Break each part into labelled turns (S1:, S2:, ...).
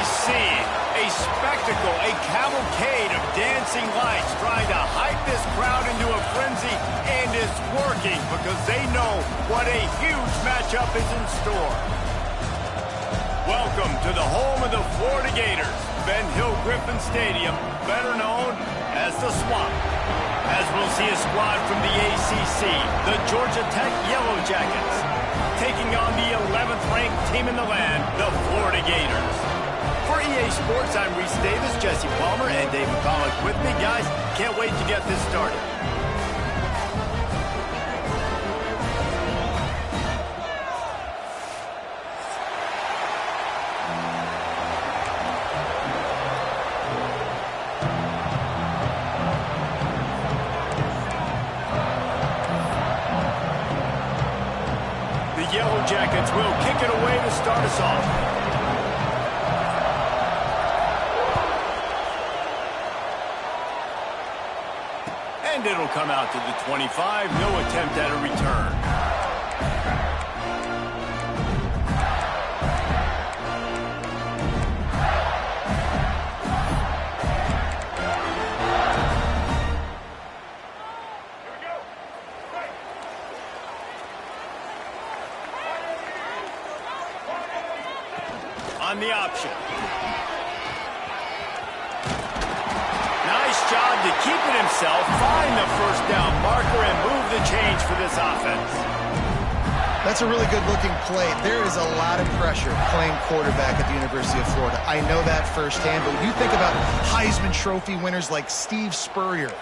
S1: see a spectacle, a cavalcade of dancing lights trying to hype this crowd into a frenzy, and it's working because they know what a huge matchup is in store. Welcome to the home of the Florida Gators, Ben Hill Griffin Stadium, better known as the Swamp. As we'll see a squad from the ACC, the Georgia Tech Yellow Jackets, taking on the 11th ranked team in the land, the Florida Gators. For EA Sports, I'm Reese Davis, Jesse Palmer, and Dave McCullough with me. Guys, can't wait to get this started. The Yellow Jackets will kick it away to start us off. And it'll come out to the 25. No attempt at a return. On the option. Nice job to keep it himself, find the first down marker, and move the change for this offense.
S2: That's a really good-looking play. There is a lot of pressure playing quarterback at the University of Florida. I know that firsthand, but when you think about Heisman Trophy winners like Steve Spurrier,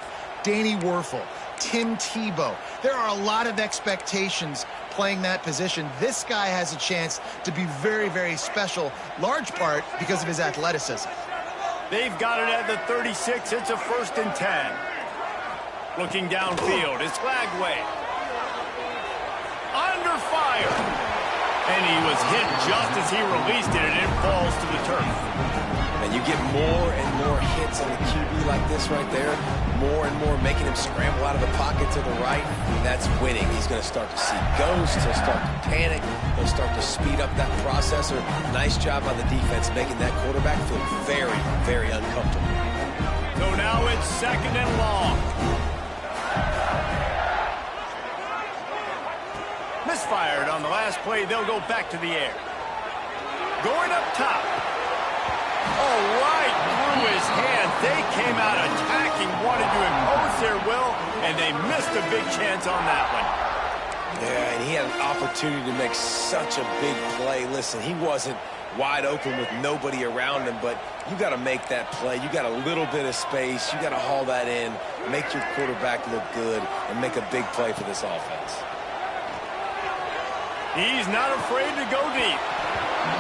S2: Danny Werfel, Tim Tebow, there are a lot of expectations playing that position. This guy has a chance to be very, very special, large part because of his athleticism.
S1: They've got it at the 36. It's a 1st and 10. Looking downfield, it's Lagway. Under fire. And he was hit just as he released it, and it falls to the turf.
S3: And you get more and more hits on the QB like this right there. More and more making him scramble out of the pocket to the right. That's winning. He's going to start to see ghosts. He'll start to panic. He'll start to speed up that processor. Nice job by the defense making that quarterback feel very, very uncomfortable.
S1: So now it's 2nd and long. Misfired on the last play. They'll go back to the air. Going up top. Oh, right through his hand. They came out attacking, wanted to impose their will, and they missed a big chance on that one.
S3: Yeah, and he had an opportunity to make such a big play. Listen, he wasn't wide open with nobody around him, but you got to make that play. You got a little bit of space. You got to haul that in, make your quarterback look good, and make a big play for this offense.
S1: He's not afraid to go deep.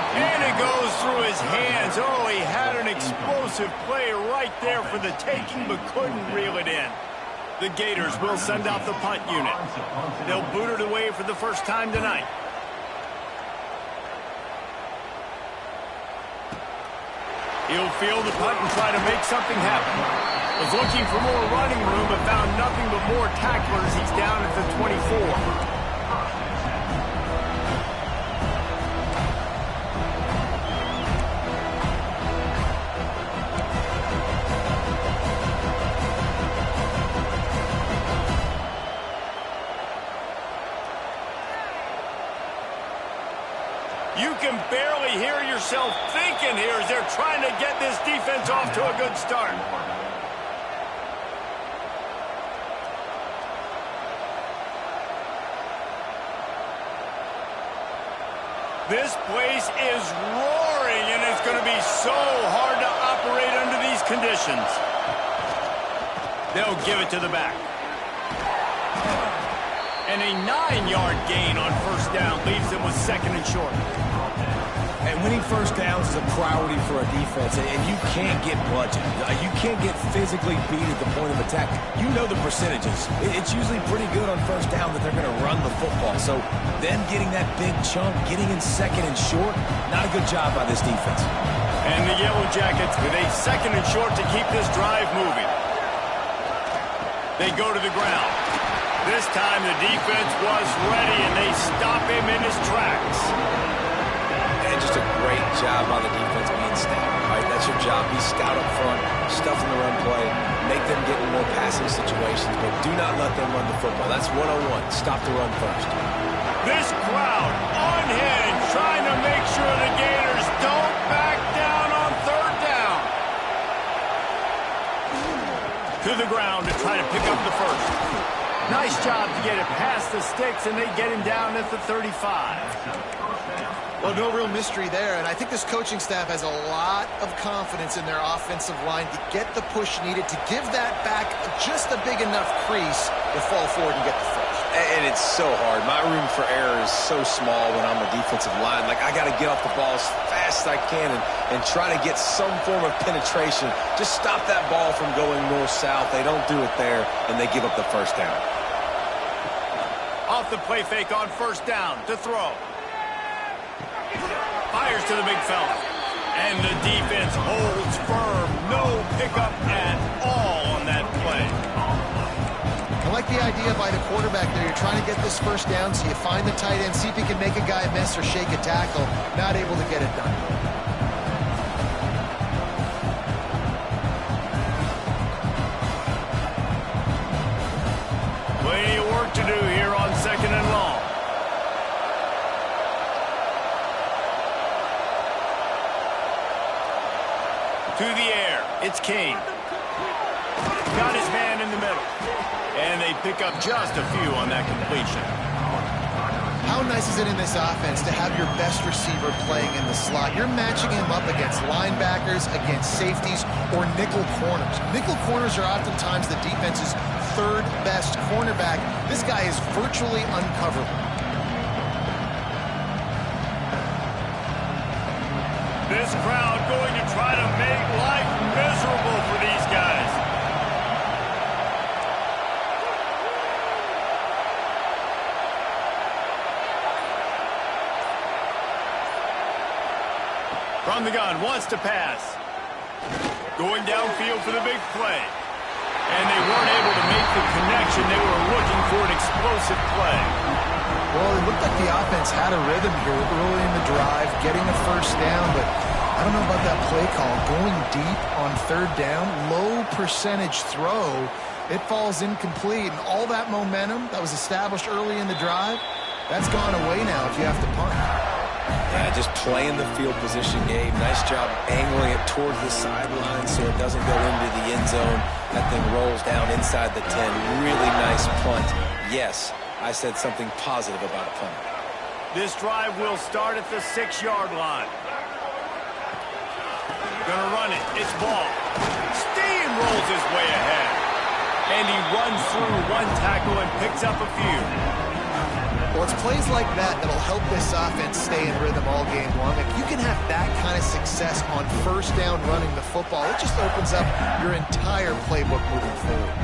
S1: And it goes through his hands. Oh, he had an explosive play right there for the taking, but couldn't reel it in. The Gators will send out the punt unit. They'll boot it away for the first time tonight. He'll field the punt and try to make something happen. Was looking for more running room, but found nothing but more tacklers. He's down at the 24. You can barely hear yourself thinking here as they're trying to get this defense off to a good start. This place is roaring, and it's going to be so hard to operate under these conditions. They'll give it to the back. And a 9-yard gain on 1st down leaves them with 2nd and short.
S3: And winning 1st downs is a priority for a defense, and you can't get bludgeoned. You can't get physically beat at the point of attack. You know the percentages. It's usually pretty good on 1st down that they're going to run the football. So them getting that big chunk, getting in 2nd and short, not a good job by this defense.
S1: And the Yellow Jackets with a 2nd and short to keep this drive moving. They go to the ground. This time the defense was ready, and they stop him in his tracks.
S3: And just a great job by the defense being stout, right? That's your job. Be stout up front, stuff in the run play, make them get in more passing situations, but do not let them run the football. That's 101. Stop the run first.
S1: This crowd unhinged, trying to make sure the Gators don't back down on third down. To the ground to try to pick up the first. Nice job to get it past the sticks, and they get him down at the 35.
S2: Well, no real mystery there, and I think this coaching staff has a lot of confidence in their offensive line to get the push needed to give that back just a big enough crease to fall forward and get the first.
S3: And it's so hard. My room for error is so small when I'm a defensive line. Like, I got to get off the ball as fast as I can and try to get some form of penetration. Just stop that ball from going north-south. They don't do it there, and they give up the first down.
S1: Off the play fake on first down to throw. Fires to the big fella. And the defense holds firm. No pickup at all on that play.
S2: I like the idea by the quarterback there. You're trying to get this first down, so you find the tight end, see if he can make a guy miss or shake a tackle. Not able to get it done.
S1: Plenty of work to do here on second and long. To the air, it's Kane. Got his man in the middle. And they pick up just a few on that completion.
S2: How nice is it in this offense to have your best receiver playing in the slot? You're matching him up against linebackers, against safeties, or nickel corners. Nickel corners are oftentimes the defense's third best cornerback. This guy is virtually uncoverable.
S1: This crowd going to try to make life miserable for these guys. From the gun, wants to pass. Going downfield for the big play. And they weren't able to make the connection. They were looking for an explosive play.
S2: Well, it looked like the offense had a rhythm here early in the drive, getting a first down, but I don't know about that play call. Going deep on third down, low percentage throw, it falls incomplete, and all that momentum that was established early in the drive, that's gone away now if you have to punt.
S3: Yeah, just playing the field position game. Nice job angling it towards the sideline so it doesn't go into the end zone. That thing rolls down inside the 10. Really nice punt. Yes, I said something positive about a punt.
S1: This drive will start at the 6-yard line. Gonna run it. It's ball. Steamrolls his way ahead. And he runs through one tackle and picks up a few.
S2: Well, it's plays like that that'll help this offense stay in rhythm all game long. If you can have that kind of success on first down running the football, it just opens up your entire playbook moving forward.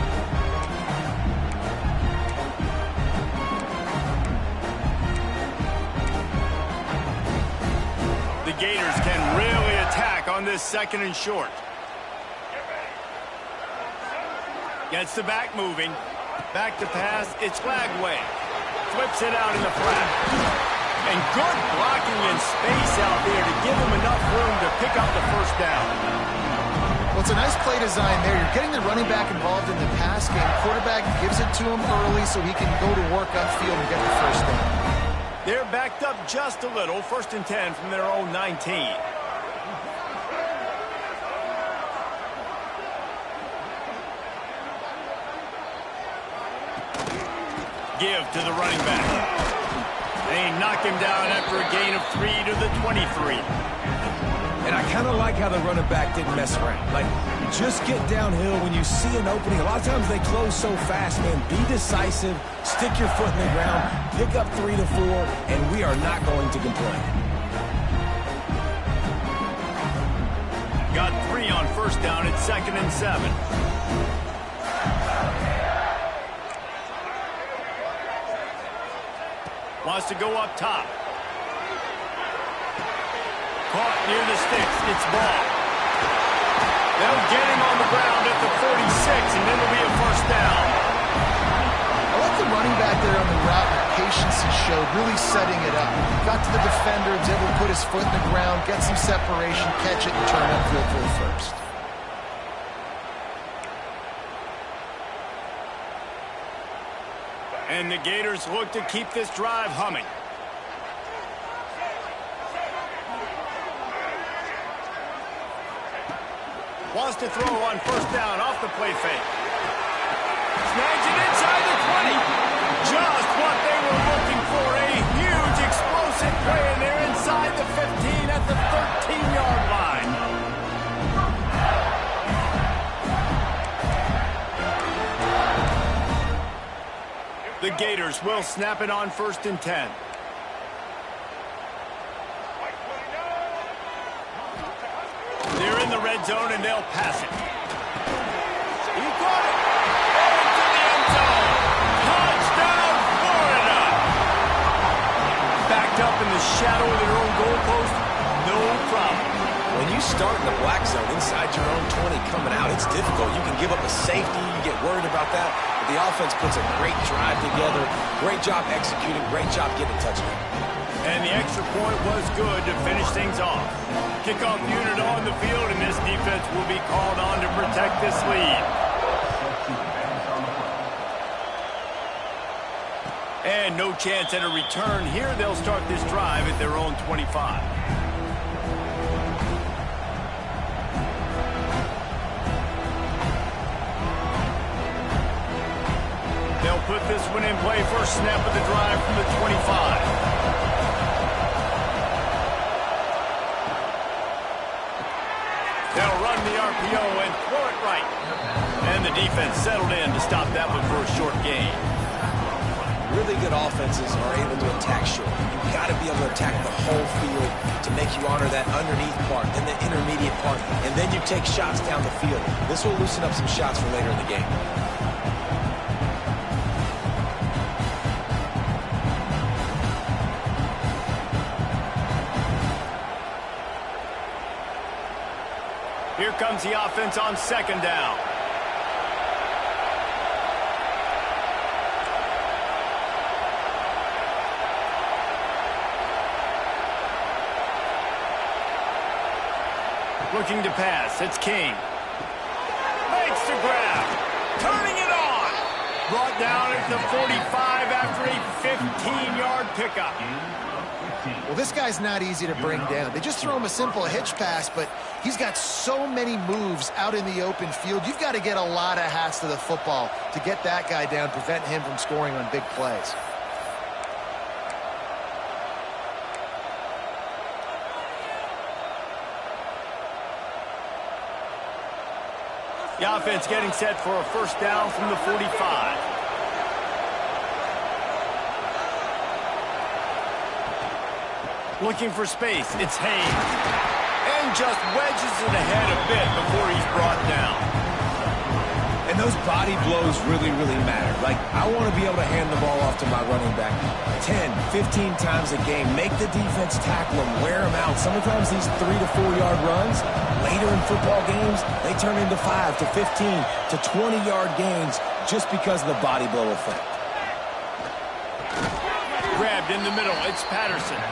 S1: The Gators can really attack on this second and short. Gets the back moving. Back to pass. It's Flagway. Flips it out in the flat. And good blocking in space out there to give him enough room to pick up the first down.
S2: Well, it's a nice play design there. You're getting the running back involved in the pass game. Quarterback gives it to him early so he can go to work upfield and get the first down.
S1: They're backed up just a little. 1st and 10 from their own 19. Give to the running back. They knock him down after a gain of 3 to the 23.
S3: And I kind of like how the running back didn't mess around. Like, just get downhill when you see an opening. A lot of times they close so fast, man. Be decisive, stick your foot in the ground, pick up 3 to 4, and we are not going to complain.
S1: Got 3 on first down at 2nd and 7. Wants to go up top. Caught near the sticks. It's ball. They'll get him on the ground at the 46, and it'll be a first down.
S2: I like the running back there on the route with efficiency showed, really setting it up. Got to the defender, was able to put his foot in the ground, get some separation, catch it, and turn upfield for the first.
S1: And the Gators look to keep this drive humming. Wants to throw on first down off the play fake. Snags it inside the 20. Just what they were looking for. A huge explosive play, and they're inside the 15 at the 13-yard line. The Gators will snap it on 1st and 10. They're in the red zone, and they'll pass it. He caught it. Into the end zone. Touchdown, Florida. Backed up in the shadow of their own goalpost, no problem.
S3: When you start in the black zone inside your own 20 coming out, it's difficult. You can give up a safety. You get worried about that. But the offense puts a great drive together. Great job executing. Great job getting a touchdown.
S1: And the extra point was good to finish things off. Kickoff unit on the field, and this defense will be called on to protect this lead. And no chance at a return here. They'll start this drive at their own 25. They'll put this one in play. First snap of the drive from the 25. They'll run the RPO and throw it right. And the defense settled in to stop that one for a short gain.
S3: Really good offenses are able to attack short. You've got to be able to attack the whole field to make you honor that underneath part, then the intermediate part, and then you take shots down the field. This will loosen up some shots for later in the game.
S1: Here comes the offense on 2nd down. Looking to pass. It's King. Makes the grab. Turning it on. Brought down at the 45 after a 15-yard pickup.
S2: Well, this guy's not easy to bring down. They just throw him a simple hitch pass, but he's got so many moves out in the open field. You've got to get a lot of hats to the football to get that guy down, prevent him from scoring on big plays.
S1: The offense getting set for a first down from the 45. Looking for space. It's Haynes. And just wedges it ahead a bit before he's brought down.
S3: And those body blows really, really matter. Like, I want to be able to hand the ball off to my running back 10, 15 times a game. Make the defense tackle him, wear him out. Sometimes these 3 to 4 yard runs, later in football games, they turn into 5 to 15 to 20-yard gains just because of the body blow effect.
S1: Grabbed in the middle. It's Patterson.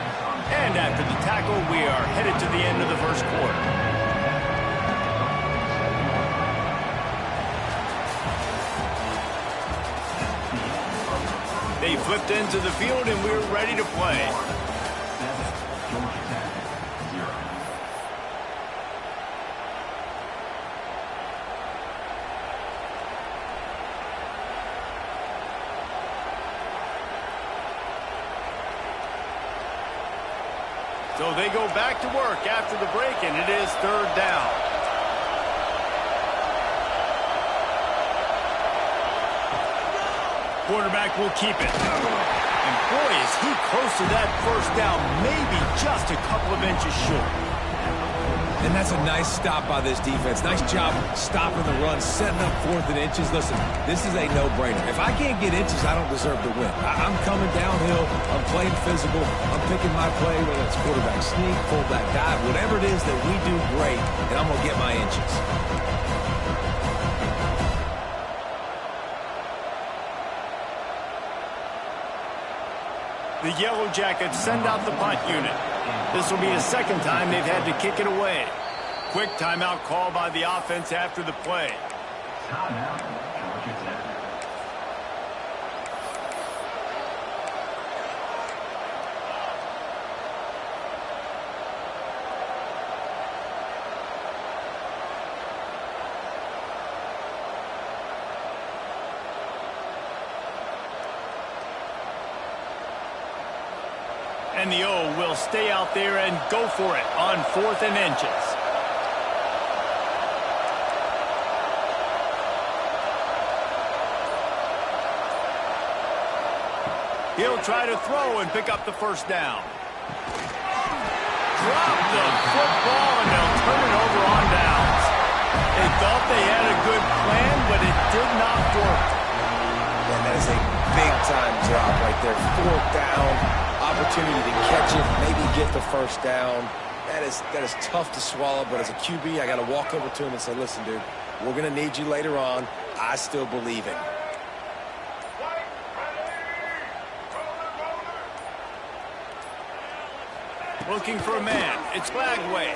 S1: And after the tackle, we are headed to the end of the first quarter. They flipped into the field, and we're ready to play. So they go back to work after the break, and it is 3rd down. Quarterback will keep it. And boy, is he close to that first down, maybe just a couple of inches short.
S3: And that's a nice stop by this defense. Nice job stopping the run, setting up 4th and inches. Listen, this is a no-brainer. If I can't get inches, I don't deserve to win. I'm coming downhill. I'm playing physical. I'm picking my play, whether it's quarterback sneak, fullback dive, whatever it is that we do great, and I'm going to get my inches.
S1: The Yellow Jackets send out the punt unit. This will be the second time they've had to kick it away. Quick timeout call by the offense after the play.
S4: Timeout, Georgia Tech.
S1: And the O will stay out there and go for it on 4th and inches. He'll try to throw and pick up the first down. Drop the football and they'll turn it over on downs. They thought they had a good plan, but it did not work.
S3: And that is a big-time drop right there. 4th down, opportunity to catch it, maybe get the first down. That is tough to swallow, but as a QB, I got to walk over to him and say, listen, dude, we're going to need you later on. I still believe it.
S1: Looking for a man. It's Flagway.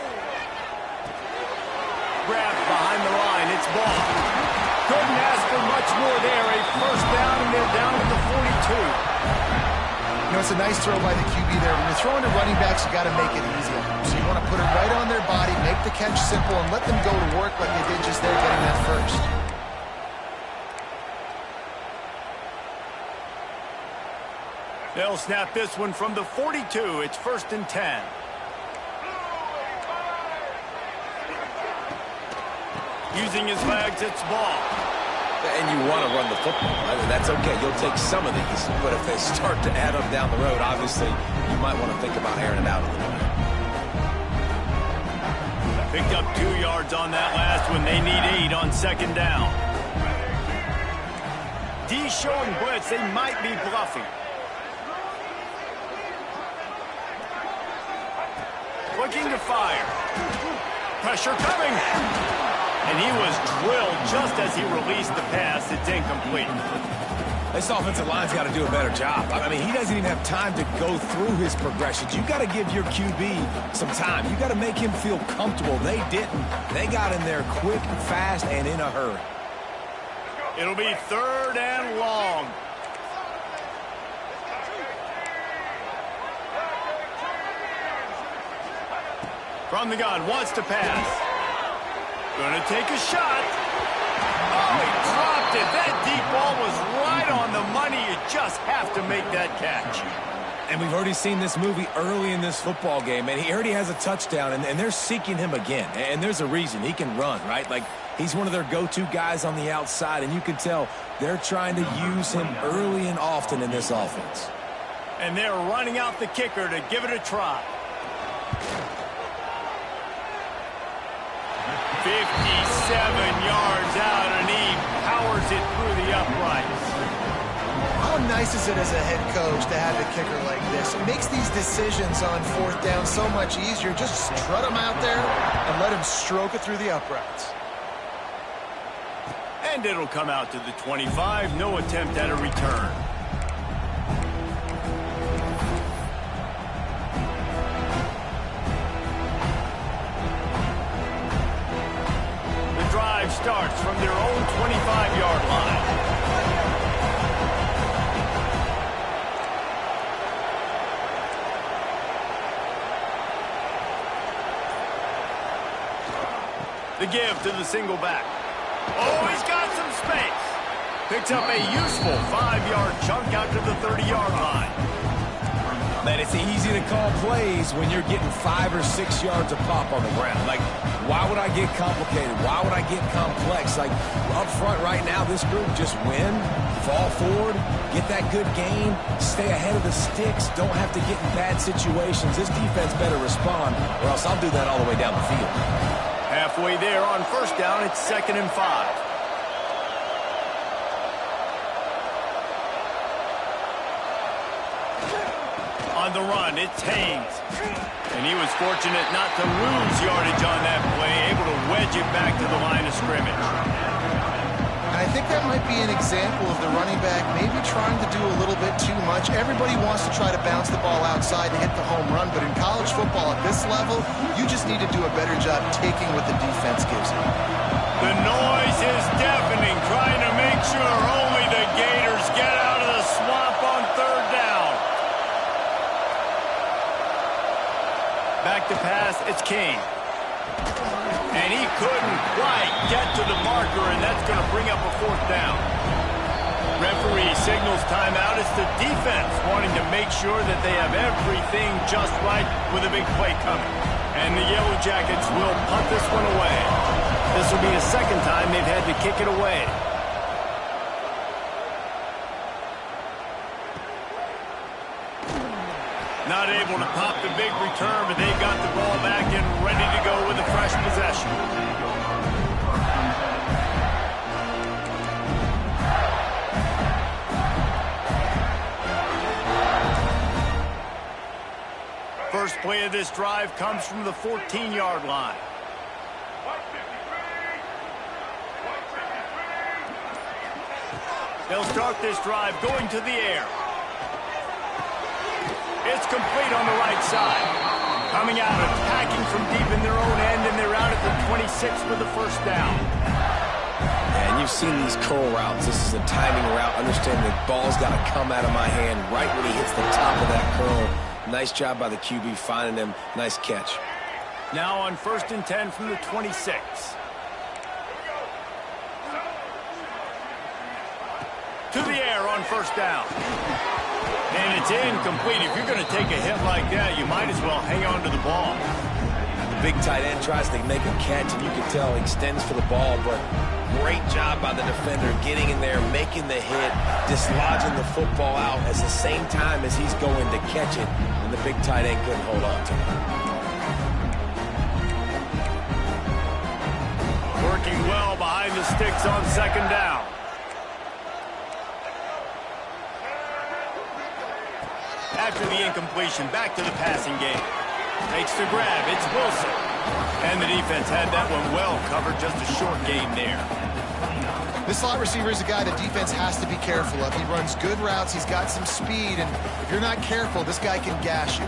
S1: Grabbed behind the line. It's ball. Couldn't ask for much more there. A first down, and they're down to the 42.
S2: You know, it's a nice throw by the QB there. When you're throwing to running backs, you got to make it easy. So you want to put it right on their body, make the catch simple, and let them go to work like they did just there getting that first.
S1: They'll snap this one from the 42. It's 1st and 10. Using his legs, it's ball.
S3: And you want to run the football. I mean, that's okay. You'll take some of these. But if they start to add up down the road, obviously, you might want to think about airing it out a little bit.
S1: Picked up 2 yards on that last one. They need 8 on 2nd down. D showing blitz. They might be bluffing. Looking to fire. Pressure coming. And he was drilled just as he released the pass. It's incomplete.
S3: This offensive line's got to do a better job. I mean, he doesn't even have time to go through his progressions. You got to give your QB some time. You got to make him feel comfortable. They didn't. They got in there quick, fast, and in a hurry.
S1: It'll be 3rd and long. From the gun, wants to pass. Gonna take a shot. Oh, he dropped it. That deep ball was right on the money. You just have to make that catch.
S3: And we've already seen this movie early in this football game, and he already has a touchdown, and they're seeking him again. And there's a reason. He can run, right? Like, he's one of their go-to guys on the outside, and you can tell they're trying to use him early and often in this offense.
S1: And they're running out the kicker to give it a try. 57 yards out, and he powers it through the uprights.
S2: How nice is it as a head coach to have a kicker like this? It makes these decisions on 4th down so much easier. Just strut him out there and let him stroke it through the uprights.
S1: And it'll come out to the 25. No attempt at a return. Starts from their own 25-yard line. The give to the single back. Oh, he's got some space. Picks up a useful 5-yard chunk out to the 30-yard line.
S3: Man, it's easy to call plays when you're getting 5 or 6 yards of pop on the ground. Like, why would I get complicated? Why would I get complex? Like, up front right now, this group just win, fall forward, get that good gain, stay ahead of the sticks, don't have to get in bad situations. This defense better respond, or else I'll do that all the way down the field.
S1: Halfway there on 1st down, it's 2nd and 5. On the run, it's Haynes. And he was fortunate not to lose yardage on that play, able to wedge it back to the line of scrimmage.
S2: I I think that might be an example of the running back maybe trying to do a little bit too much. Everybody wants to try to bounce the ball outside and hit the home run, but in college football at this level, you just need to do a better job taking what the defense gives you.
S1: The noise is deafening, trying to make sure only the Gators get out of the swamp on third down. Back to pass, it's King. And he couldn't quite get to the marker, and that's going to bring up a fourth down. Referee signals timeout. It's the defense wanting to make sure that they have everything just right with a big play coming. And the Yellow Jackets will punt this one away. This will be the second time they've had to kick it away. Not able to pop the big return, but they got the ball back and ready to go with a fresh possession. First play of this drive comes from the 14-yard line. They'll start this drive going to the air. It's complete on the right side. Coming out, attacking from deep in their own end, and they're out at the 26 for the first down.
S3: And you've seen these curl routes. This is a timing route. Understand the ball's got to come out of my hand right when he hits the top of that curl. Nice job by the QB finding him. Nice catch.
S1: Now on 1st and 10 from the 26. To the air on first down. And it's incomplete. If you're going to take a hit like that, you might as well hang on to the ball.
S3: The big tight end tries to make a catch, and you can tell he extends for the ball, but great job by the defender getting in there, making the hit, dislodging the football out at the same time as he's going to catch it, and the big tight end couldn't hold on to it.
S1: Working well behind the sticks on second down. After the incompletion, back to the passing game. Makes the grab, it's Wilson. And the defense had that one well covered, just a short gain there.
S2: This slot receiver is a guy the defense has to be careful of. He runs good routes, he's got some speed, and if you're not careful, this guy can gash you.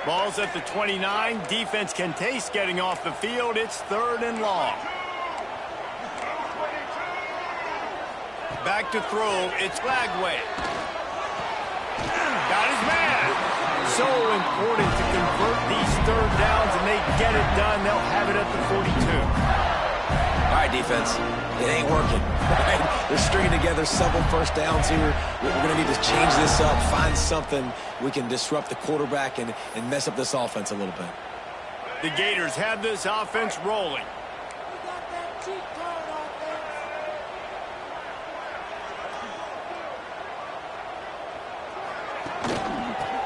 S1: Ball's at the 29. Defense can taste getting off the field. It's 3rd and long. Back to throw. It's Flagway. Got his man. So important to convert these third downs, and they get it done. They'll have it at the 42.
S3: All right, defense. It ain't working. Right? They're stringing together several first downs here. We're going to need to change this up, find something we can disrupt the quarterback and mess up this offense a little bit.
S1: The Gators have this offense rolling.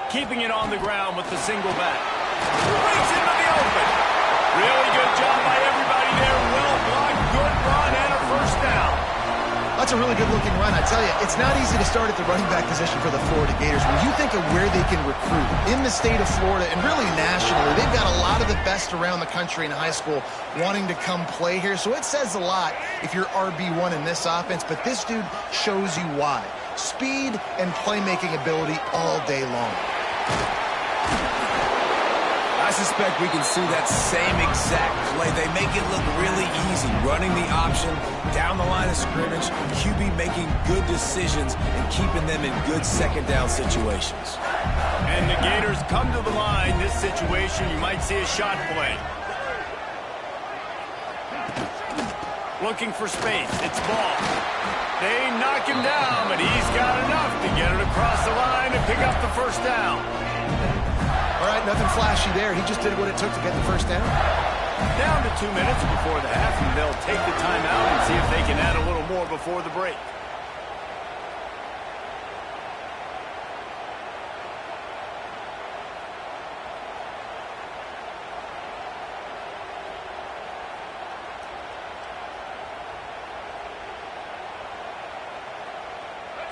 S1: Keeping it on the ground with the single back. Breaks into the open. Really good job by everybody there. Well blocked, good run, and a first down.
S2: That's a really good-looking run. I tell you, it's not easy to start at the running back position for the Florida Gators. When you think of where they can recruit in the state of Florida and really nationally, they've got a lot of the best around the country in high school wanting to come play here. So it says a lot if you're RB1 in this offense, but this dude shows you why. Speed and playmaking ability all day long.
S3: I suspect we can see that same exact play. They make it look really easy, running the option down the line of scrimmage, QB making good decisions and keeping them in good second down situations.
S1: And the Gators come to the line. This situation, you might see a shot play. Looking for space. It's Ball. They knock him down, but he's got enough to get it across the line and pick up the first down.
S2: All right, nothing flashy there. He just did what it took to get the first down.
S1: Down to 2 minutes before the half, and they'll take the timeout and see if they can add a little more before the break.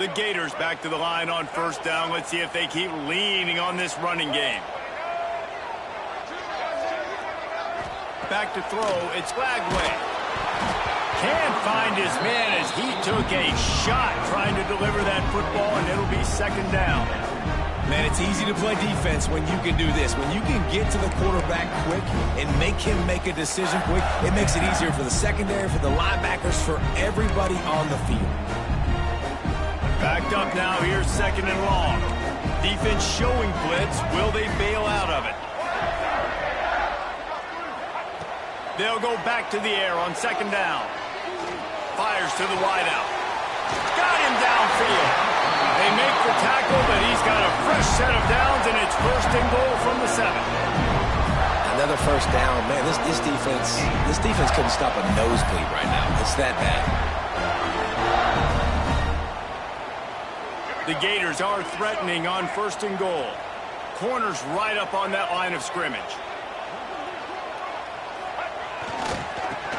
S1: The Gators back to the line on first down. Let's see if they keep leaning on this running game. Back to throw. It's Flagway. Can't find his man as he took a shot trying to deliver that football, and it'll be second down.
S3: Man, it's easy to play defense when you can do this. When you can get to the quarterback quick and make him make a decision quick, it makes it easier for the secondary, for the linebackers, for everybody on the field.
S1: Backed up now, here's second and long. Defense showing blitz. Will they bail out of it? They'll go back to the air on second down. Fires to the wideout. Got him downfield. They make the tackle, but he's got a fresh set of downs, and it's first and goal from the 7.
S3: Another first down. Man, this defense couldn't stop a nosebleed right now. It's that bad.
S1: The Gators are threatening on first and goal. Corners right up on that line of scrimmage.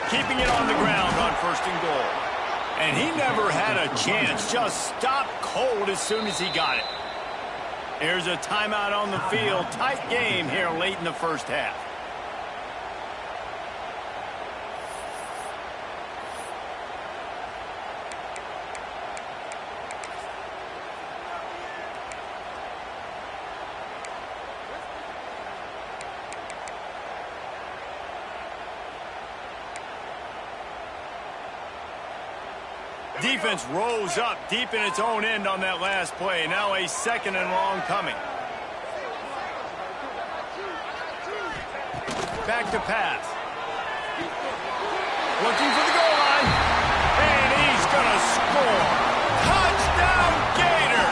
S1: Keeping it on the ground on first and goal. And he never had a chance. Just stopped cold as soon as he got it. Here's a timeout on the field. Tight game here late in the first half. Defense rose up deep in its own end on that last play. Now a second and long coming. Back to pass. Looking for the goal line. And he's going to score. Touchdown, Gator!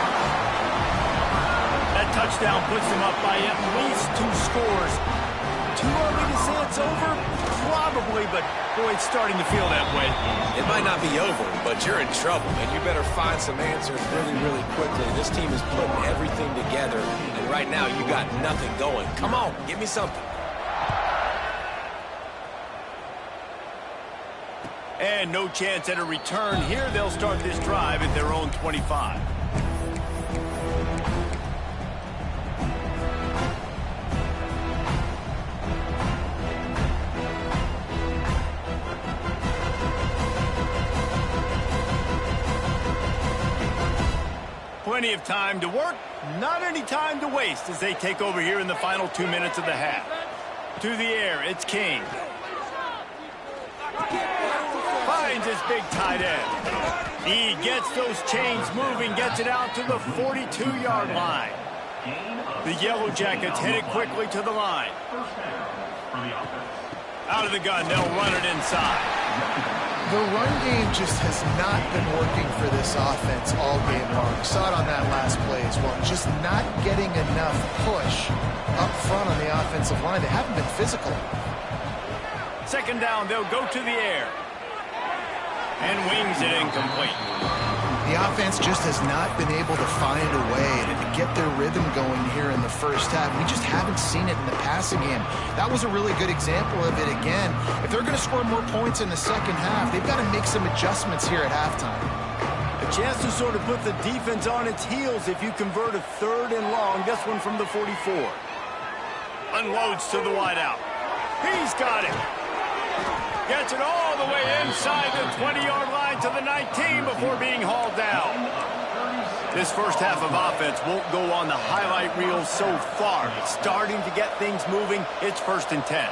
S1: That touchdown puts them up by at least 2 scores. Too early to say it's over? Probably, but boy, it's starting to feel that way.
S3: It might not be over, but you're in trouble, and you better find some answers really, really quickly. This team is putting everything together, and right now you got nothing going. Come on, give me something.
S1: And no chance at a return here. They'll start this drive at their own 25. Plenty of time to work, not any time to waste as they take over here in the final 2 minutes of the half. To the air, it's King. Finds his big tight end. He gets those chains moving, gets it out to the 42-yard line. The Yellow Jackets headed quickly to the line. Out of the gun, they'll run it inside.
S2: The run game just has not been working for this offense all game long. We saw it on that last play as well. Just not getting enough push up front on the offensive line. They haven't been physical.
S1: Second down, they'll go to the air. And wings it incomplete.
S2: The offense just has not been able to find a way to get their rhythm going here in the first half. We just haven't seen it in the passing game. That was a really good example of it again. If they're going to score more points in the second half, they've got to make some adjustments here at halftime.
S1: A chance to sort of put the defense on its heels if you convert a third and long. This one from the 44. Unloads to the wideout. He's got it. Gets it all the way inside the 20-yard line to the 19 before being hauled down. This first half of offense won't go on the highlight reel so far. It's starting to get things moving. It's 1st and 10.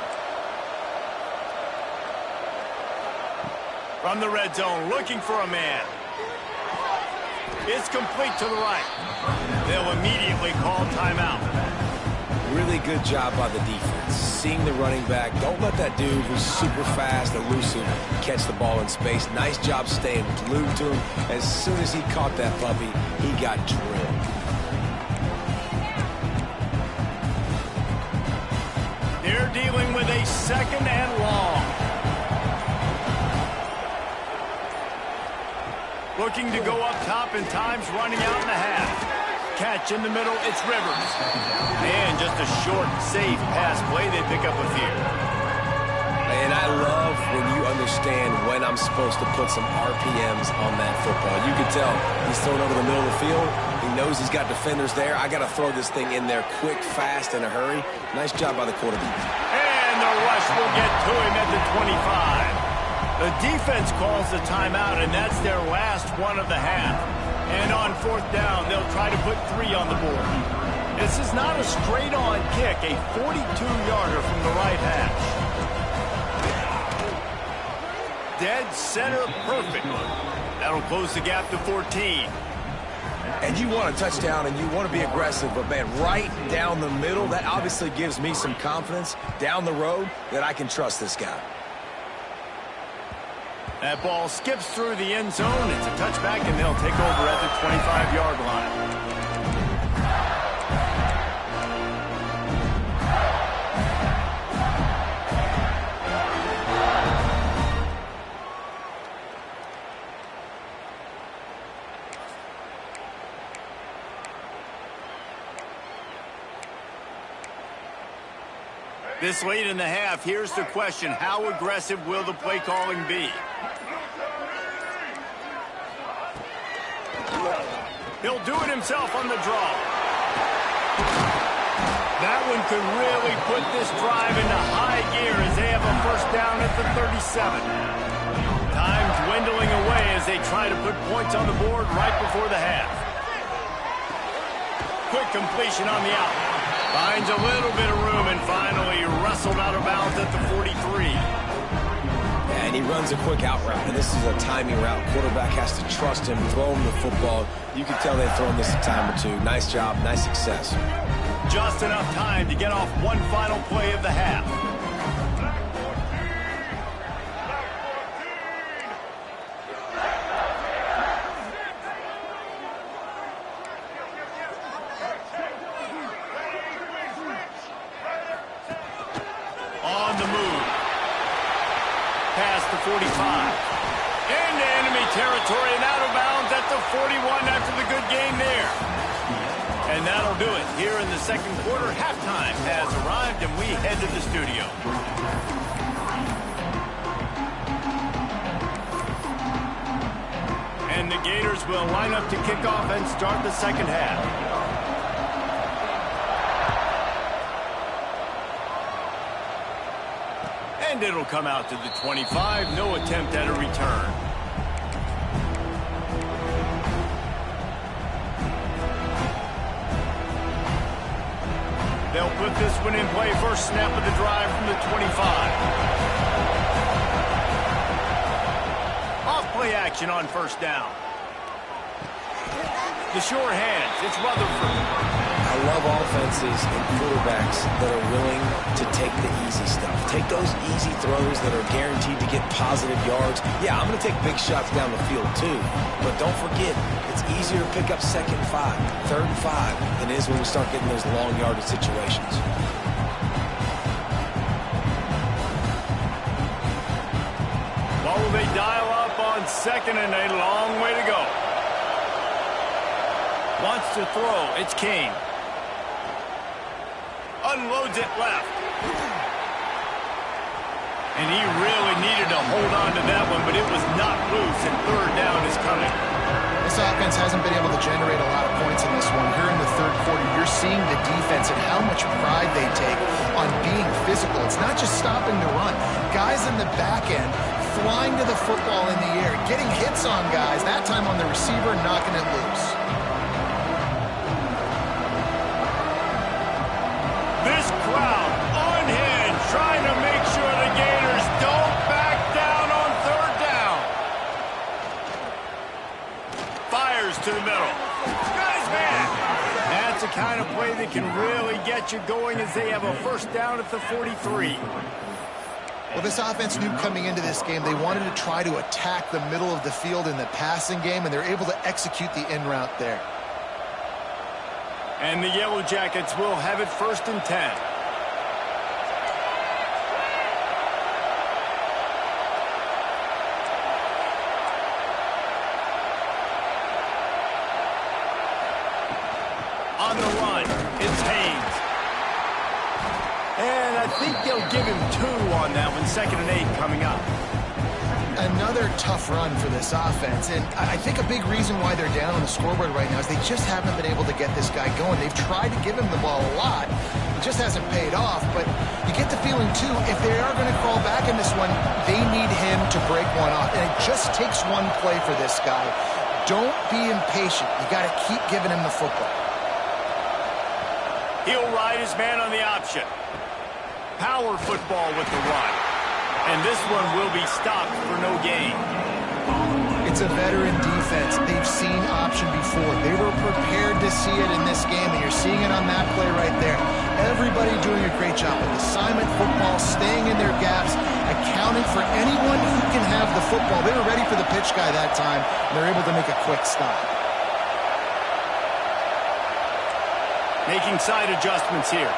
S1: From the red zone, looking for a man. It's complete to the right. They'll immediately call timeout.
S3: Really good job by the defense. Seeing the running back. Don't let that dude who's super fast, elusive, catch the ball in space. Nice job staying glued to him. As soon as he caught that puppy, he got drilled.
S1: They're dealing with a second and long. Looking to go up top and time's running out in the half. Catch in the middle, it's Rivers. And just a short, safe pass play, they pick up a few.
S3: And I love when you understand when when I'm supposed to put some RPMs on that football. You can tell he's throwing over the middle of the field. He knows he's got defenders there. I got to throw this thing in there quick, fast, in a hurry. Nice job by the quarterback.
S1: And the rush will get to him at the 25. The defense calls the timeout, and that's their last one of the half. And on fourth down, they'll try to put 3 on the board. This is not a straight-on kick, a 42-yarder from the right hash. Dead center perfect. That'll close the gap to 14.
S3: And you want a touchdown and you want to be aggressive, but man, right down the middle, that obviously gives me some confidence down the road that I can trust this guy.
S1: That ball skips through the end zone. It's a touchback, and they'll take over at the 25-yard line. This late in the half, here's the question. How aggressive will the play calling be? He'll do it himself on the draw. That one could really put this drive into high gear as they have a first down at the 37. Time dwindling away as they try to put points on the board right before the half. Quick completion on the out. Finds a little bit of room and finally wrestled out of bounds at the 43.
S3: And he runs a quick out route, and this is a timing route. Quarterback has to trust him, throw him the football. You can tell they've thrown this a time or two. Nice job, nice success.
S1: Just enough time to get off one final play of the half. On the move. Past the 45. Into enemy territory and out of bounds at the 41 after the good game there. And that'll do it. Here in the second quarter, halftime has arrived, and we head to the studio. And the Gators will line up to kick off and start the second half. And it'll come out to the 25. No attempt at a return. They'll put this one in play. First snap of the drive from the 25. Off play action on first down. The sure hands. It's Rutherford.
S3: I love offenses and quarterbacks that are willing to take the easy stuff. Take those easy throws that are guaranteed to get positive yards. Yeah, I'm going to take big shots down the field too. But don't forget, it's easier to pick up 2nd and 5, 3rd and 5 than it is when we start getting those long yardage situations.
S1: Well, they dial up on 2nd and a long way to go. Wants to throw. It's Kane. Unloads it left. And he really needed to hold on to that one, but it was not loose, and third down is coming.
S2: This offense hasn't been able to generate a lot of points in this one. Here in the third quarter, you're seeing the defense and how much pride they take on being physical. It's not just stopping the run. Guys in the back end flying to the football in the air, getting hits on guys, that time on the receiver, knocking it loose.
S1: This crowd unhinged, trying to make sure the Gators don't back down on third down. Fires to the middle. Guy's back. That's the kind of play that can really get you going as they have a first down at the 43.
S2: Well, this offense knew coming into this game they wanted to try to attack the middle of the field in the passing game, and they're able to execute the in route there.
S1: And the Yellow Jackets will have it 1st and 10. On the run, it's Haynes. And I think they'll give him 2 on that one. 2nd and 8 coming up.
S2: Another tough run for this offense, and I think a big reason why they're down on the scoreboard right now is they just haven't been able to get this guy going. They've tried to give him the ball a lot. It just hasn't paid off, but you get the feeling, too, if they are going to crawl back in this one, they need him to break one off, and it just takes one play for this guy. Don't be impatient. You got to keep giving him the football.
S1: He'll ride his man on the option. Power football with the run. And this one will be stopped for no gain.
S2: It's a veteran defense. They've seen option before. They were prepared to see it in this game, and you're seeing it on that play right there. Everybody doing a great job with assignment football, staying in their gaps, accounting for anyone who can have the football. They were ready for the pitch guy that time, and they're able to make a quick stop.
S1: Making side adjustments here.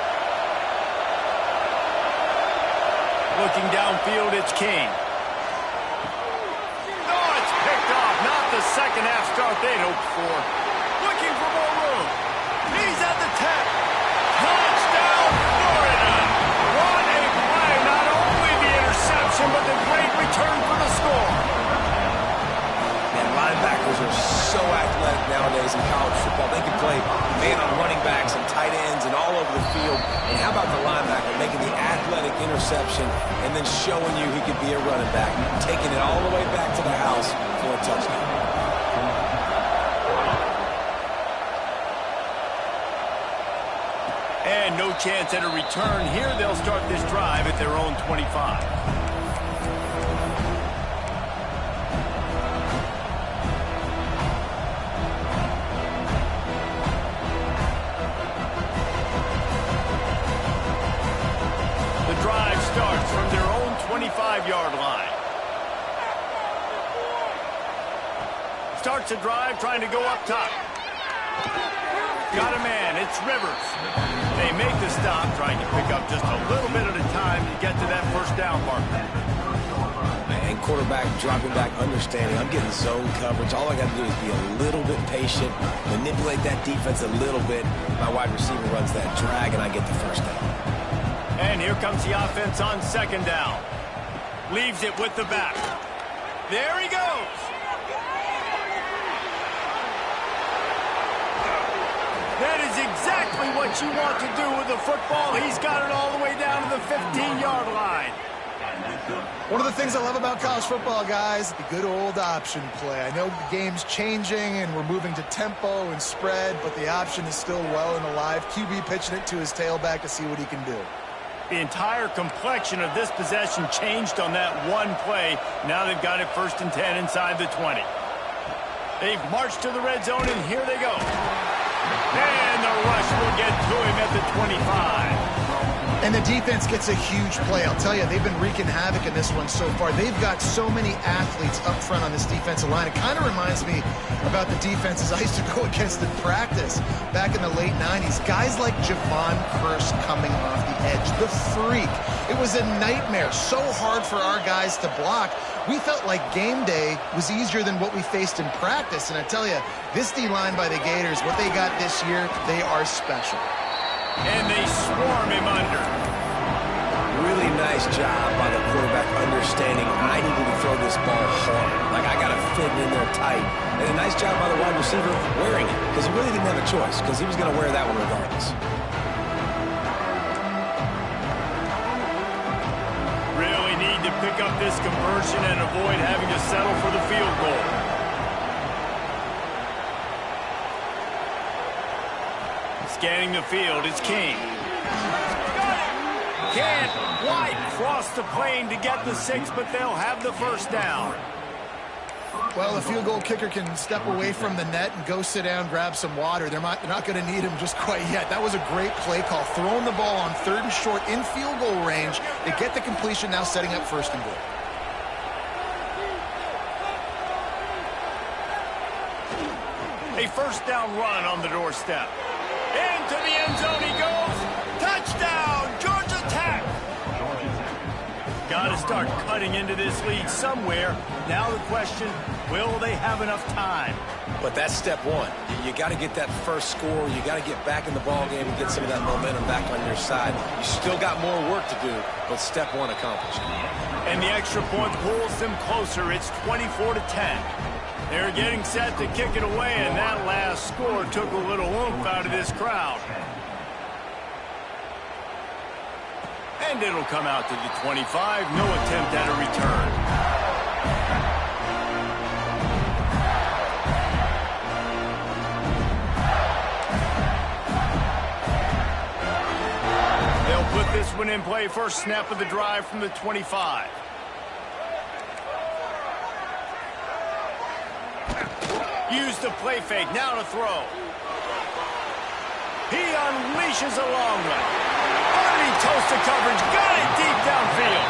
S1: Looking downfield, it's King. Oh, it's picked off. Not the second half start they'd hoped for. Looking for more room. He's at the 10. Touchdown, Florida. What a play. Not only the interception, but the great return for the score.
S3: And linebackers are so athletic nowadays in college football. They can play man on running backs and tight ends and all over the field. And how about the linebacker making the athletic interception and then showing you he could be a running back, taking it all the way back to the house for a touchdown.
S1: And no chance at a return here. They'll start this drive at their own 25. Starts from their own 25-yard line. Starts a drive trying to go up top. Got a man. It's Rivers. They make the stop, trying to pick up just a little bit at a time to get to that first down marker.
S3: And quarterback dropping back, understanding I'm getting zone coverage. All I got to do is be a little bit patient, manipulate that defense a little bit. My wide receiver runs that drag, and I get the first down.
S1: And here comes the offense on second down. Leaves it with the back. There he goes. That is exactly what you want to do with the football. He's got it all the way down to the 15-yard line.
S2: One of the things I love about college football, guys, the good old option play. I know the game's changing and we're moving to tempo and spread, but the option is still well and alive. QB pitching it to his tailback to see what he can do.
S1: The entire complexion of this possession changed on that one play. Now they've got it 1st and 10 inside the 20. They've marched to the red zone, and here they go. And the rush will get to him at the 25.
S2: And the defense gets a huge play. I'll tell you, they've been wreaking havoc in this one so far. They've got so many athletes up front on this defensive line. It kind of reminds me about the defenses I used to go against in practice back in the late 90s. Guys like Javon Curse coming off the edge. The freak. It was a nightmare. So hard for our guys to block. We felt like game day was easier than what we faced in practice. And I tell you, this D-line by the Gators, what they got this year, they are special.
S1: And they swarm him under.
S3: Really nice job by the quarterback understanding I needed to throw this ball hard. Like, I got to fit it in there tight. And a nice job by the wide receiver wearing it, because he really didn't have a choice, because he was going to wear that one regardless.
S1: Really need to pick up this conversion and avoid having to settle for the field goal. Scanning the field, it's King. Can't quite cross the plane to get the 6, but they'll have the first down.
S2: Well, the field goal kicker can step away from the net and go sit down, grab some water. They're not going to need him just quite yet. That was a great play call. Throwing the ball on 3rd and short in field goal range. They get the completion, now setting up 1st and goal.
S1: A first down run on the doorstep. Into the end zone he goes. Touchdown, Georgia Tech. Got to start cutting into this lead somewhere. Now the question, will they have enough time?
S3: But that's step one. You got to get that first score. You got to get back in the ball game and get some of that momentum back on your side. You still got more work to do, but step one accomplished.
S1: And the extra point pulls them closer. It's 24-10. They're getting set to kick it away, and that last score took a little oomph out of this crowd. And it'll come out to the 25. No attempt at a return. They'll put this one in play. First snap of the drive from the 25. Use the play fake. Now to throw. He unleashes a long one. Underneath toast of coverage. Got it deep downfield.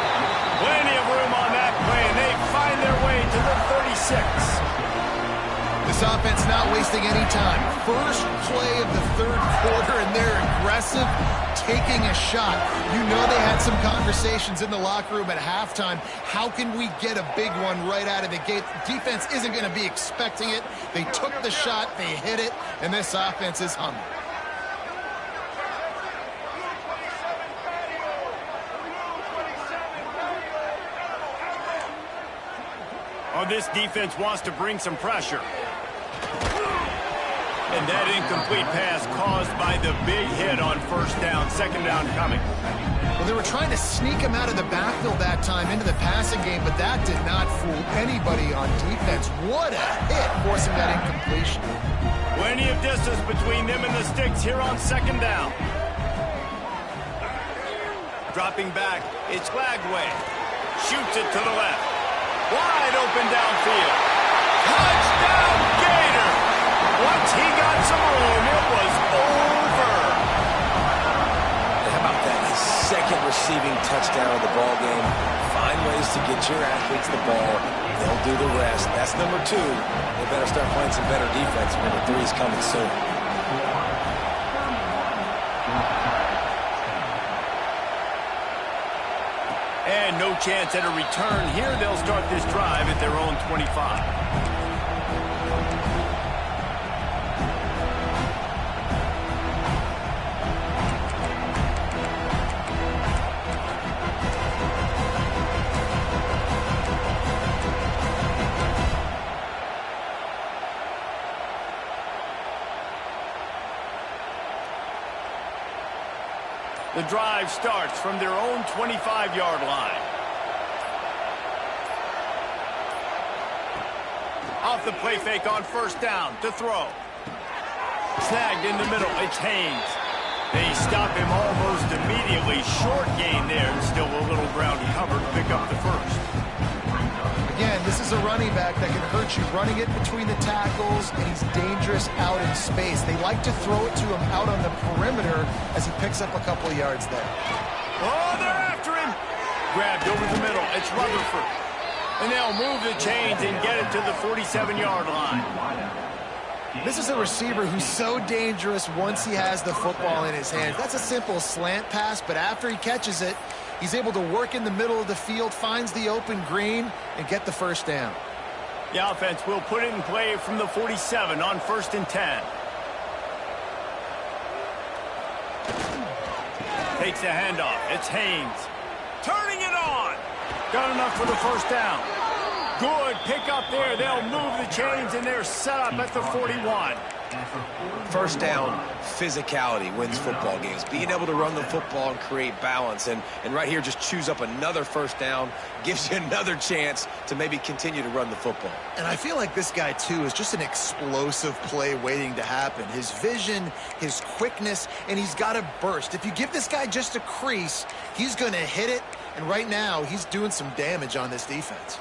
S1: Plenty of room on that play, and they find their way to the 36.
S2: This offense not wasting any time. First play of the third quarter, and they're aggressive, taking a shot. You know they had some conversations in the locker room at halftime. How can we get a big one right out of the gate? Defense isn't going to be expecting it. They took the shot, they hit it, and this offense is humming.
S1: Oh, this defense wants to bring some pressure. And that incomplete pass caused by the big hit on first down. Second down coming.
S2: Well, they were trying to sneak him out of the backfield that time into the passing game, but that did not fool anybody on defense. What a hit, forcing that incompletion.
S1: Plenty of distance between them and the sticks here on second down. Dropping back, it's Lagway. Shoots it to the left. Wide open downfield. Touchdown, Gator! Once he got some room, it was over.
S3: How about that? His second receiving touchdown of the ball game. Find ways to get your athletes the ball. They'll do the rest. That's number 2. They better start playing some better defense. Number 3 is coming soon.
S1: And no chance at a return here. They'll start this drive at their own 25. The drive starts from their own 25-yard line. Off the play fake on first down to throw. Snagged in the middle. It's Haynes. They stop him almost immediately. Short gain there. Still a little ground covered. Pick up the first.
S2: Again, this is a running back that can hurt you, running it between the tackles, and he's dangerous out in space. They like to throw it to him out on the perimeter as he picks up a couple of yards there.
S1: Oh, they're after him. Grabbed over the middle. It's Rutherford. And they'll move the chains and get it to the 47-yard line.
S2: This is a receiver who's so dangerous once he has the football in his hands. That's a simple slant pass, but after he catches it, he's able to work in the middle of the field, finds the open green, and get the first down.
S1: The offense will put it in play from the 47 on 1st and 10. Takes the handoff. It's Haynes. Turning it on. Got enough for the first down. Good pick up there. They'll move the chains, and they're set up at the 41.
S3: First down, physicality wins football games. Being able to run the football and create balance. And right here, just choose up another first down, gives you another chance to maybe continue to run the football.
S2: And I feel like this guy, too, is just an explosive play waiting to happen. His vision, his quickness, and he's got a burst. If you give this guy just a crease, he's going to hit it. And right now, he's doing some damage on this defense.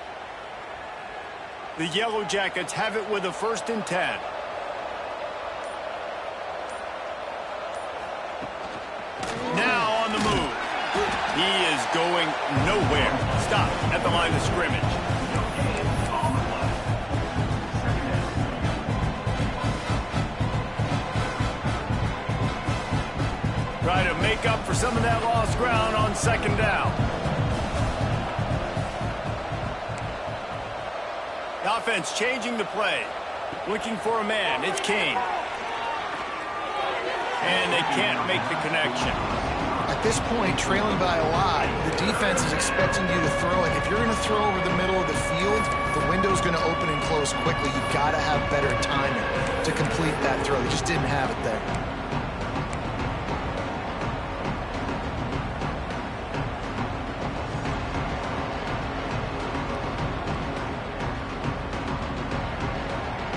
S1: The Yellow Jackets have it with a 1st and 10. Now on the move. He is going nowhere. Stop at the line of scrimmage. Try to make up for some of that lost ground on second down. The offense changing the play. Looking for a man. It's King. And they can't make the connection.
S2: I At this point, trailing by a lot, the defense is expecting you to throw it. If you're going to throw over the middle of the field, the window's going to open and close quickly. You've got to have better timing to complete that throw. They just didn't have it there.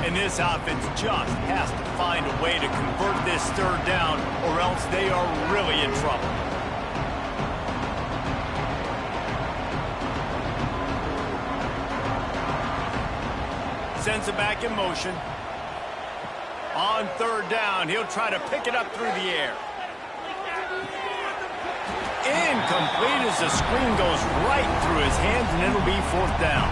S1: And this offense just has to find a way to convert this third down, or else they are really in trouble. Sends it back in motion. On third down, he'll try to pick it up through the air. Incomplete as the screen goes right through his hands, and it'll be fourth down.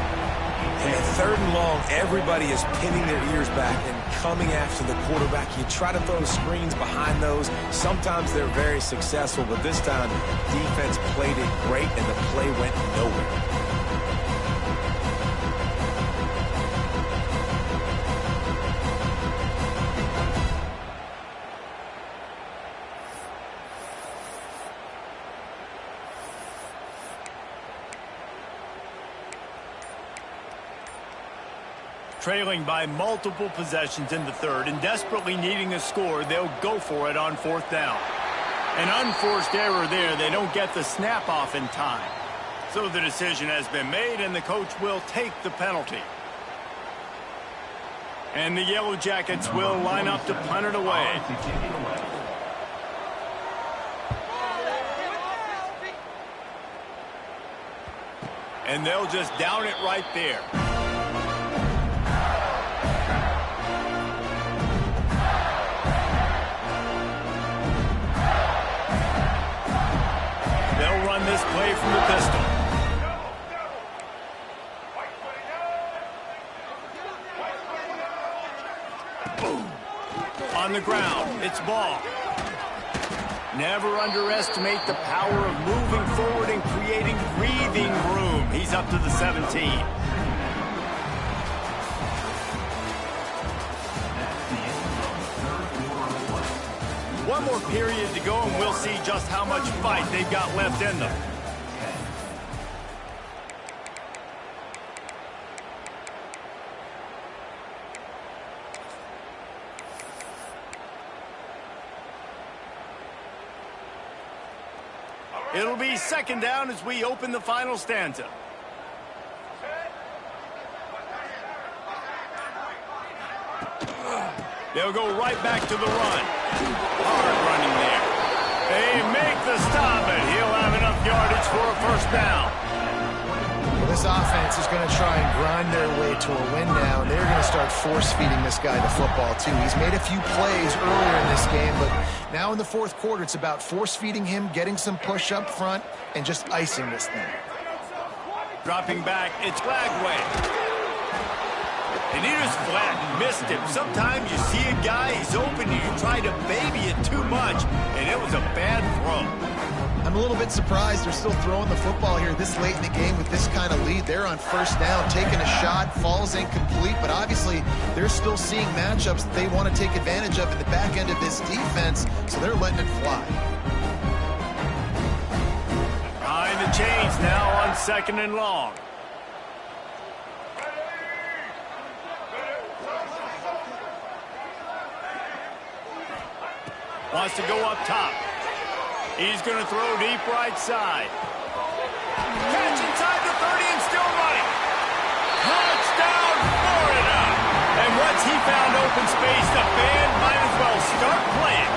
S3: And third and long, everybody is pinning their ears back and coming after the quarterback. You try to throw screens behind those. Sometimes they're very successful, but this time, defense played it great, and the play went nowhere.
S1: Trailing by multiple possessions in the third and desperately needing a score, they'll go for it on fourth down. An unforced error there. They don't get the snap off in time. So the decision has been made, and the coach will take the penalty. And the Yellow Jackets will line up to punt it away. And they'll just down it right there. They'll run this play from the pistol. Boom. On the ground, it's ball. Never underestimate the power of moving forward and creating breathing room. He's up to the 17. One more period to go, and we'll see just how much fight they've got left in them. It'll be second down as we open the final stanza. They'll go right back to the run. Hard running there. They make the stop, and he'll have enough yardage for a first down.
S2: Well, this offense is going to try and grind their way to a win now, and they're going to start force-feeding this guy the football, too. He's made a few plays earlier in this game, but now in the fourth quarter, it's about force-feeding him, getting some push up front, and just icing this thing.
S1: Dropping back, it's Flagway. And he just flat missed him. Sometimes you see a guy, he's open, and you try to baby it too much, and it was a bad throw.
S2: I'm a little bit surprised they're still throwing the football here this late in the game with this kind of lead. They're on first down, taking a shot, falls incomplete, but obviously they're still seeing matchups that they want to take advantage of in the back end of this defense, so they're letting it fly.
S1: Behind the chains now on second and long. Wants to go up top. He's going to throw deep right side. Catch inside the 30 and still running. Touchdown, Florida. And once he found open space, the band might as well start playing.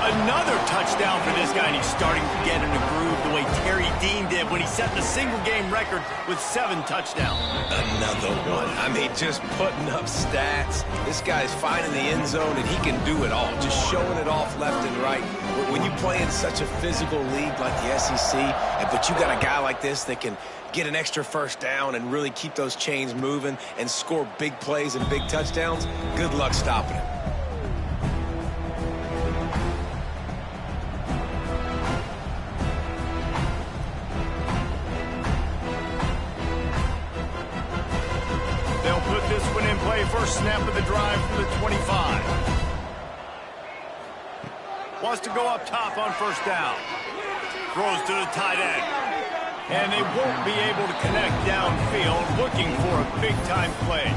S1: Another touchdown for this guy, and he's starting to get in a groove the way Terry Dean did when he set the single-game record with 7 touchdowns.
S3: Another one. I mean, just putting up stats. This guy's finding the end zone, and he can do it all, just showing it off left and right. When you play in such a physical league like the SEC, but you got a guy like this that can get an extra first down and really keep those chains moving and score big plays and big touchdowns, good luck stopping him. First snap of the drive from the 25.
S1: Wants to go up top on first down. Throws to the tight end. And they won't be able to connect downfield, looking for a big-time play.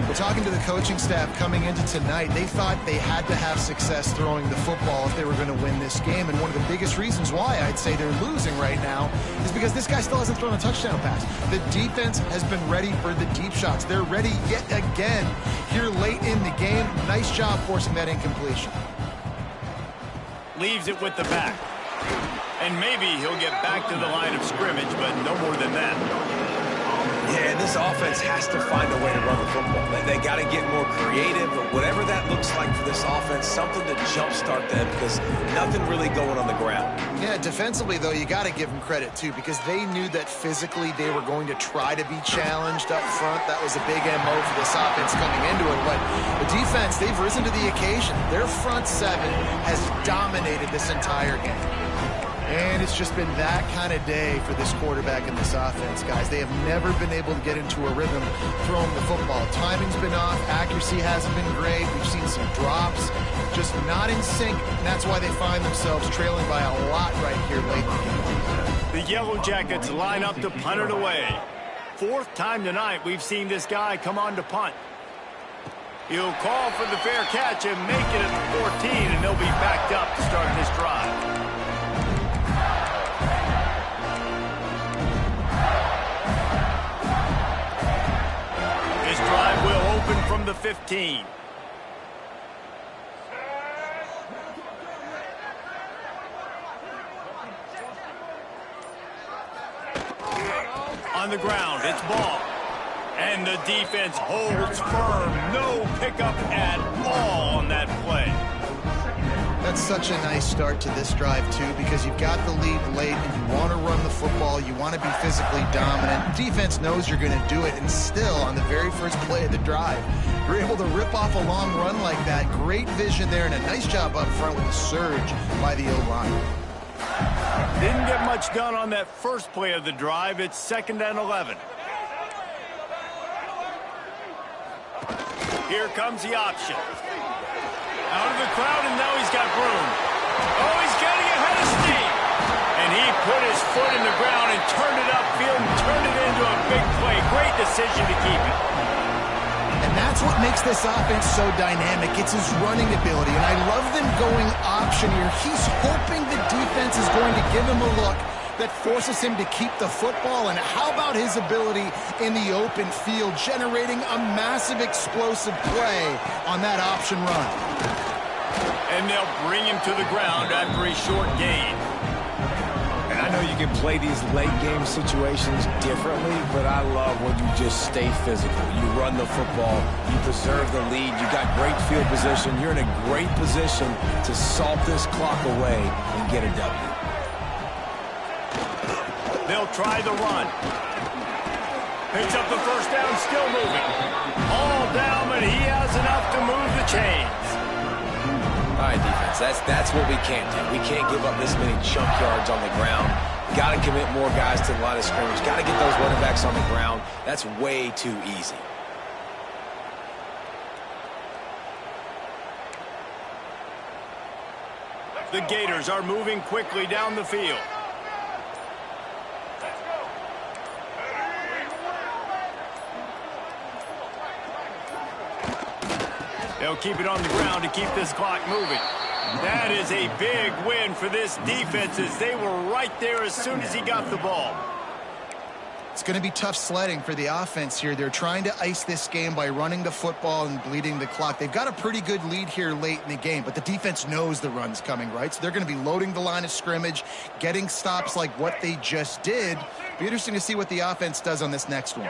S2: We're talking to the coaching staff coming into tonight. They thought they had to have success throwing the football if they were going to win this game. And one of the biggest reasons why I'd say they're losing right now is because this guy still hasn't thrown a touchdown pass. The defense has been ready for the deep shots. They're ready yet again here late in the game. Nice job forcing that incompletion.
S1: Leaves it with the back. And maybe he'll get back to the line of scrimmage, but no more than that.
S3: Yeah, this offense has to find a way to run the football. They got to get more creative, but whatever that looks like for this offense, something to jumpstart them because nothing really going on the ground.
S2: Yeah, defensively, though, you got to give them credit, too, because they knew that physically they were going to try to be challenged up front. That was a big MO for this offense coming into it. But the defense, they've risen to the occasion. Their front seven has dominated this entire game. And it's just been that kind of day for this quarterback and this offense, guys. They have never been able to get into a rhythm throwing the football. Timing's been off. Accuracy hasn't been great. We've seen some drops. Just not in sync, and that's why they find themselves trailing by a lot right here late in the game.
S1: The Yellow Jackets line up to punt it away. Fourth time tonight we've seen this guy come on to punt. He'll call for the fair catch and make it at the 14, and they'll be backed up to start this drive. Drive will open from the 15. On the ground, it's ball. And the defense holds firm. No pickup at all on that play.
S2: That's such a nice start to this drive, too, because you've got the lead late and you want to run the football. You want to be physically dominant. Defense knows you're going to do it, and still, on the very first play of the drive, you're able to rip off a long run like that. Great vision there, and a nice job up front with a surge by the O-line.
S1: Didn't get much done on that first play of the drive. It's 2nd and 11. Here comes the option. Out of the crowd, and now he's got room. Oh, he's getting ahead of steam. And he put his foot in the ground and turned it upfield and turned it into a big play. Great decision to keep it.
S2: And that's what makes this offense so dynamic. It's his running ability, and I love them going option here. He's hoping the defense is going to give him a look that forces him to keep the football. And how about his ability in the open field, generating a massive explosive play on that option run.
S1: And they'll bring him to the ground after a short gain.
S3: And I know you can play these late game situations differently, but I love when you just stay physical. You run the football, you preserve the lead, you got great field position, you're in a great position to salt this clock away and get a W.
S1: They'll try the run. Picks up the first down, still moving. All down, but he has enough to move the chains.
S3: All right, defense, that's what we can't do. We can't give up this many chunk yards on the ground. Got to commit more guys to the line of scrimmage. Got to get those running backs on the ground. That's way too easy.
S1: The Gators are moving quickly down the field. They'll keep it on the ground to keep this clock moving. That is a big win for this defense as they were right there as soon as he got the ball.
S2: It's going to be tough sledding for the offense here. They're trying to ice this game by running the football and bleeding the clock. They've got a pretty good lead here late in the game, but the defense knows the run's coming, right? So they're going to be loading the line of scrimmage, getting stops like what they just did. Be interesting to see what the offense does on this next one.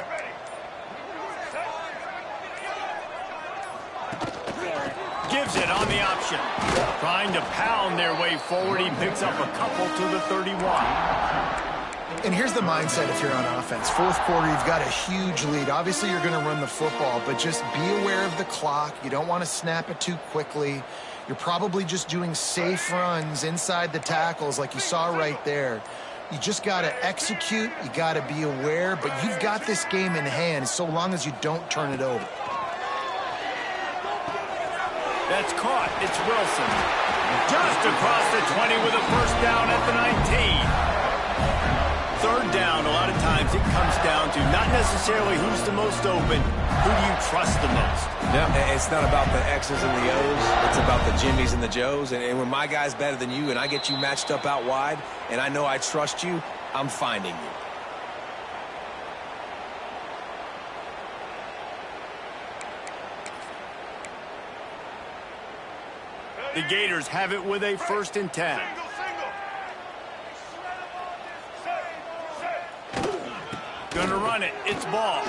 S1: Gives it on the option. Trying to pound their way forward. He picks up a couple to the 31.
S2: And here's the mindset if you're on offense. Fourth quarter, you've got a huge lead. Obviously, you're going to run the football, but just be aware of the clock. You don't want to snap it too quickly. You're probably just doing safe runs inside the tackles like you saw right there. You just got to execute. You got to be aware, but you've got this game in hand so long as you don't turn it over.
S1: That's caught. It's Wilson. Just across the 20 with a first down at the 19. Third down, a lot of times it comes down to not necessarily who's the most open, who do you trust the most?
S3: Yeah, it's not about the X's and the O's. It's about the Jimmies and the Joes. And when my guy's better than you and I get you matched up out wide and I know I trust you, I'm finding you.
S1: The Gators have it with a 1st and 10. Gonna run it. It's ball.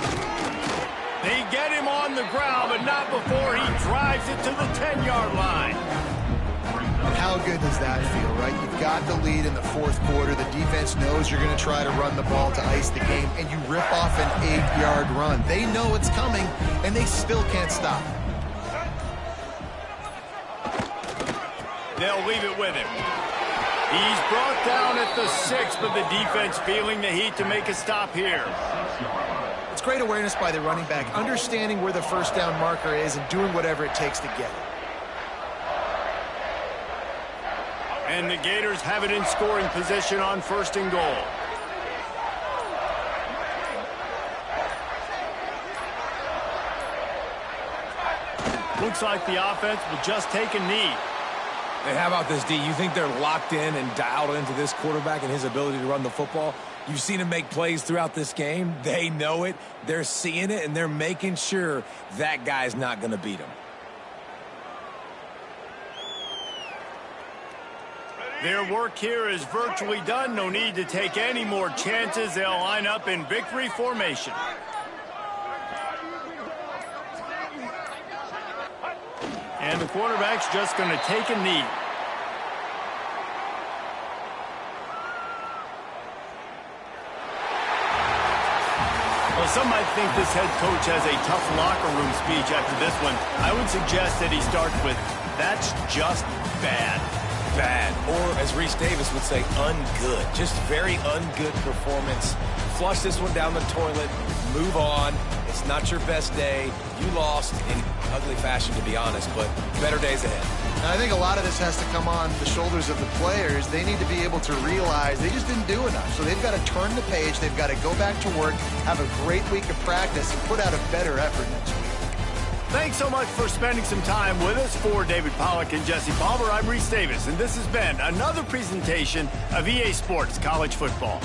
S1: They get him on the ground, but not before he drives it to the 10-yard line.
S2: And how good does that feel, right? You've got the lead in the 4th quarter. The defense knows you're going to try to run the ball to ice the game, and you rip off an 8-yard run. They know it's coming, and they still can't stop.
S1: They'll leave it with him. He's brought down at the 6, but the defense feeling the heat to make a stop here.
S2: It's great awareness by the running back, understanding where the first down marker is and doing whatever it takes to get it.
S1: And the Gators have it in scoring position on 1st and goal. Looks like the offense will just take a knee.
S3: Hey, how about this, D? You think they're locked in and dialed into this quarterback and his ability to run the football? You've seen him make plays throughout this game. They know it. They're seeing it, and they're making sure that guy's not going to beat him.
S1: Their work here is virtually done. No need to take any more chances. They'll line up in victory formation. And the quarterback's just going to take a knee. Well, some might think this head coach has a tough locker room speech after this one. I would suggest that he starts with, "That's just bad."
S3: Bad. Or, as Reese Davis would say, ungood. Just very ungood performance. Flush this one down the toilet. Move on. It's not your best day. You lost in ugly fashion, to be honest, but better days ahead.
S2: And I think a lot of this has to come on the shoulders of the players. They need to be able to realize they just didn't do enough. So they've got to turn the page. They've got to go back to work, have a great week of practice, and put out a better effort next week.
S1: Thanks so much for spending some time with us. For David Pollack and Jesse Palmer, I'm Reese Davis, and this has been another presentation of EA Sports College Football.